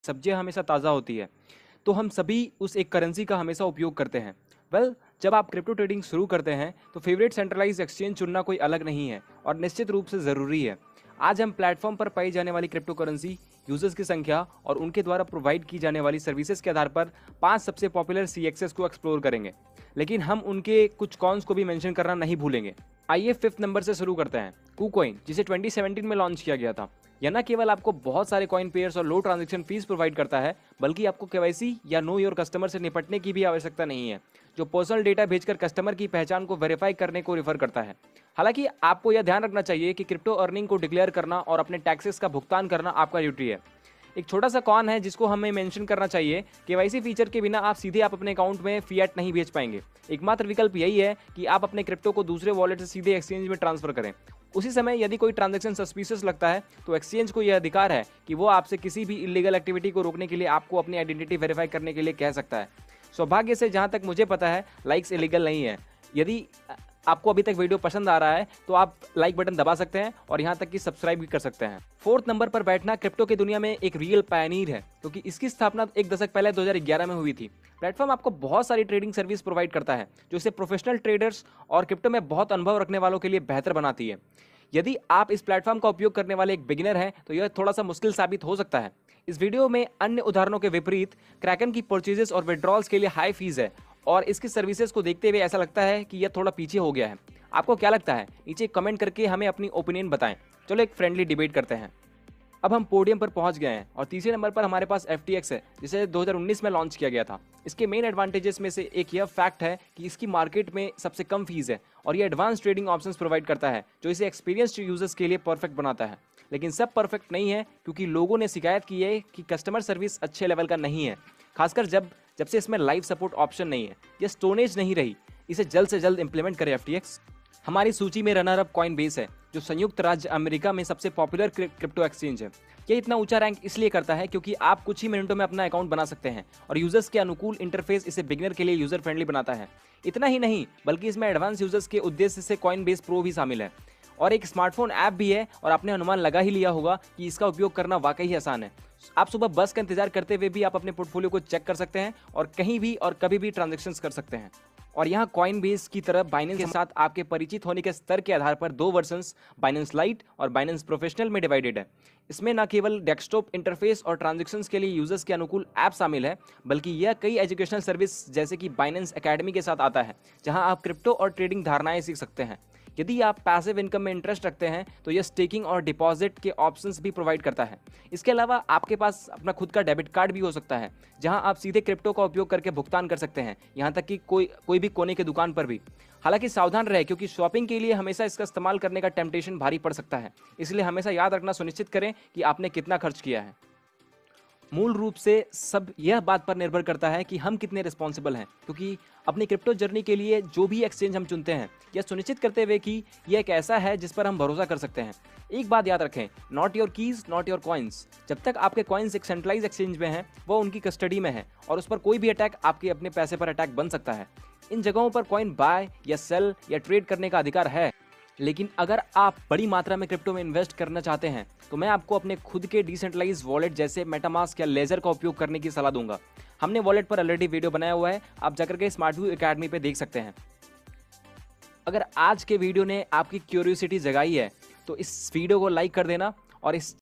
सब्जियां हमेशा ताज़ा होती है, तो हम सभी उस एक करेंसी का हमेशा उपयोग करते हैं। जब आप क्रिप्टो ट्रेडिंग शुरू करते हैं तो फेवरेट सेंट्रलाइज एक्सचेंज चुनना कोई अलग नहीं है और निश्चित रूप से ज़रूरी है। आज हम प्लेटफॉर्म पर पाई जाने वाली क्रिप्टो करेंसी, यूजर्स की संख्या और उनके द्वारा प्रोवाइड की जाने वाली सर्विसेज के आधार पर 5 सबसे पॉपुलर सीएक्सएस को एक्सप्लोर करेंगे, लेकिन हम उनके कुछ कॉन्स को भी मेंशन करना नहीं भूलेंगे। आइए 5th नंबर से शुरू करते हैं। KuCoin, जिसे 2017 में लॉन्च किया गया था। यह न केवल आपको बहुत सारे कॉइन पेयर्स और लो ट्रांजैक्शन फीस प्रोवाइड करता है, बल्कि आपको केवाईसी या नो योर कस्टमर से निपटने की भी आवश्यकता नहीं है, जो पर्सनल डेटा भेजकर कस्टमर की पहचान को वेरीफाई करने को रेफर करता है। हालांकि आपको यह ध्यान रखना चाहिए कि क्रिप्टो अर्निंग को डिक्लेयर करना और अपने टैक्सेस का भुगतान करना आपका ड्यूटी है। एक छोटा सा कॉन है जिसको हमें मेंशन करना चाहिए, केवाईसी फीचर के बिना आप सीधे अपने अकाउंट में फिएट नहीं भेज पाएंगे। एकमात्र विकल्प यही है कि आप अपने क्रिप्टो को दूसरे वॉलेट से सीधे एक्सचेंज में ट्रांसफर करें। उसी समय यदि कोई ट्रांजैक्शन सस्पिशियस लगता है तो एक्सचेंज को यह अधिकार है कि वो आपसे किसी भी इलीगल एक्टिविटी को रोकने के लिए आपको अपनी आइडेंटिटी वेरीफाई करने के लिए कह सकता है। सौभाग्य से जहां तक मुझे पता है, लाइक्स इलीगल नहीं है। यदि आपको अभी तक वीडियो पसंद आ रहा है तो आप लाइक बटन दबा सकते हैं और यहां तक कि सब्सक्राइब भी कर सकते हैं। 4th नंबर पर बैठना क्रिप्टो की दुनिया में एक रियल पायनीर है, क्योंकि इसकी स्थापना एक दशक पहले 2011 में हुई थी। प्लेटफॉर्म आपको बहुत सारी ट्रेडिंग सर्विस प्रोवाइड करता है, जो इसे प्रोफेशनल ट्रेडर्स और क्रिप्टो में बहुत अनुभव रखने वालों के लिए बेहतर बनाती है। यदि आप इस प्लेटफॉर्म का उपयोग करने वाले एक बिगिनर हैं तो यह थोड़ा सा मुश्किल साबित हो सकता है। इस वीडियो में अन्य उदाहरणों के विपरीत क्रैकन की परचेजेस और विड्रॉल्स के लिए हाई फीस है और इसकी सर्विसेज को देखते हुए ऐसा लगता है कि यह थोड़ा पीछे हो गया है। आपको क्या लगता है? नीचे कमेंट करके हमें अपनी ओपिनियन बताएं। चलो एक फ्रेंडली डिबेट करते हैं। अब हम पोडियम पर पहुंच गए हैं और तीसरे नंबर पर हमारे पास FTX है, जिसे 2019 में लॉन्च किया गया था। इसके मेन एडवांटेजेस में से एक यह फैक्ट है कि इसकी मार्केट में सबसे कम फीस है और यह एडवांस ट्रेडिंग ऑप्शंस प्रोवाइड करता है, जो इसे एक्सपीरियंस्ड यूजर्स के लिए परफेक्ट बनाता है। लेकिन सब परफेक्ट नहीं है, क्योंकि लोगों ने शिकायत की है कि कस्टमर सर्विस अच्छे लेवल का नहीं है, खासकर जब से इसमें लाइव सपोर्ट ऑप्शन नहीं है या स्टोरेज नहीं रही। इसे जल्द से जल्द इंप्लीमेंट करे FTX। हमारी सूची में रनर अप कॉइनबेस है, जो संयुक्त राज्य अमेरिका में सबसे पॉपुलर क्रिप्टो एक्सचेंज है। यह इतना ऊंचा रैंक इसलिए करता है क्योंकि आप कुछ ही मिनटों में अपना अकाउंट बना सकते हैं और यूजर्स के अनुकूल इंटरफेस इसे बिगिनर के लिए यूजर फ्रेंडली बनाता है। इतना ही नहीं, बल्कि इसमें एडवांस यूजर्स के उद्देश्य से कॉइनबेस प्रो भी शामिल है और एक स्मार्टफोन ऐप भी है, और आपने अनुमान लगा ही लिया होगा कि इसका उपयोग करना वाकई ही आसान है। आप सुबह बस का इंतजार करते हुए भी आप अपने पोर्टफोलियो को चेक कर सकते हैं और कहीं भी और कभी भी ट्रांजैक्शंस कर सकते हैं। और यहाँ कॉइनबेस की तरह बाइनेंस के साथ आपके परिचित होने के स्तर के आधार पर 2 वर्जन्स, बाइनेंस लाइट और बाइनेंस प्रोफेशनल में डिवाइडेड है। इसमें न केवल डेस्कटॉप इंटरफेस और ट्रांजैक्शंस के लिए यूजर्स के अनुकूल ऐप शामिल है, बल्कि यह कई एजुकेशनल सर्विस जैसे कि बाइनेंस एकेडमी के साथ आता है, जहां आप क्रिप्टो और ट्रेडिंग धारणाएं सीख सकते हैं। यदि आप पैसिव इनकम में इंटरेस्ट रखते हैं तो यह स्टेकिंग और डिपॉजिट के ऑप्शंस भी प्रोवाइड करता है। इसके अलावा आपके पास अपना खुद का डेबिट कार्ड भी हो सकता है, जहां आप सीधे क्रिप्टो का उपयोग करके भुगतान कर सकते हैं, यहां तक कि कोई भी कोने की दुकान पर भी। हालांकि सावधान रहे, क्योंकि शॉपिंग के लिए हमेशा इसका इस्तेमाल करने का टेम्पटेशन भारी पड़ सकता है, इसलिए हमेशा याद रखना सुनिश्चित करें कि आपने कितना खर्च किया है। मूल रूप से सब यह बात पर निर्भर करता है कि हम कितने रिस्पॉन्सिबल हैं, क्योंकि अपनी क्रिप्टो जर्नी के लिए जो भी एक्सचेंज हम चुनते हैं, यह सुनिश्चित करते हुए कि यह एक ऐसा है जिस पर हम भरोसा कर सकते हैं। एक बात याद रखें, not your keys not your coins. जब तक आपके कॉइन्स एक सेंट्रलाइज एक्सचेंज में हैं, वो उनकी कस्टडी में है और उस पर कोई भी अटैक आपके अपने पैसे पर अटैक बन सकता है। इन जगहों पर कॉइन बाय या सेल या ट्रेड करने का अधिकार है, लेकिन अगर आप बड़ी मात्रा में क्रिप्टो में इन्वेस्ट करना चाहते हैं तो मैं आपको अपने खुद के डिसेंट्रलाइज वॉलेट जैसे मेटामास्क या लेजर का उपयोग करने की सलाह दूंगा। हमने वॉलेट पर ऑलरेडी वीडियो बनाया हुआ है, आप जाकर के स्मार्टव्यू एकेडमी पे देख सकते हैं। अगर आज के वीडियो ने आपकी क्यूरियोसिटी जगाई है तो इस वीडियो को लाइक कर देना और इस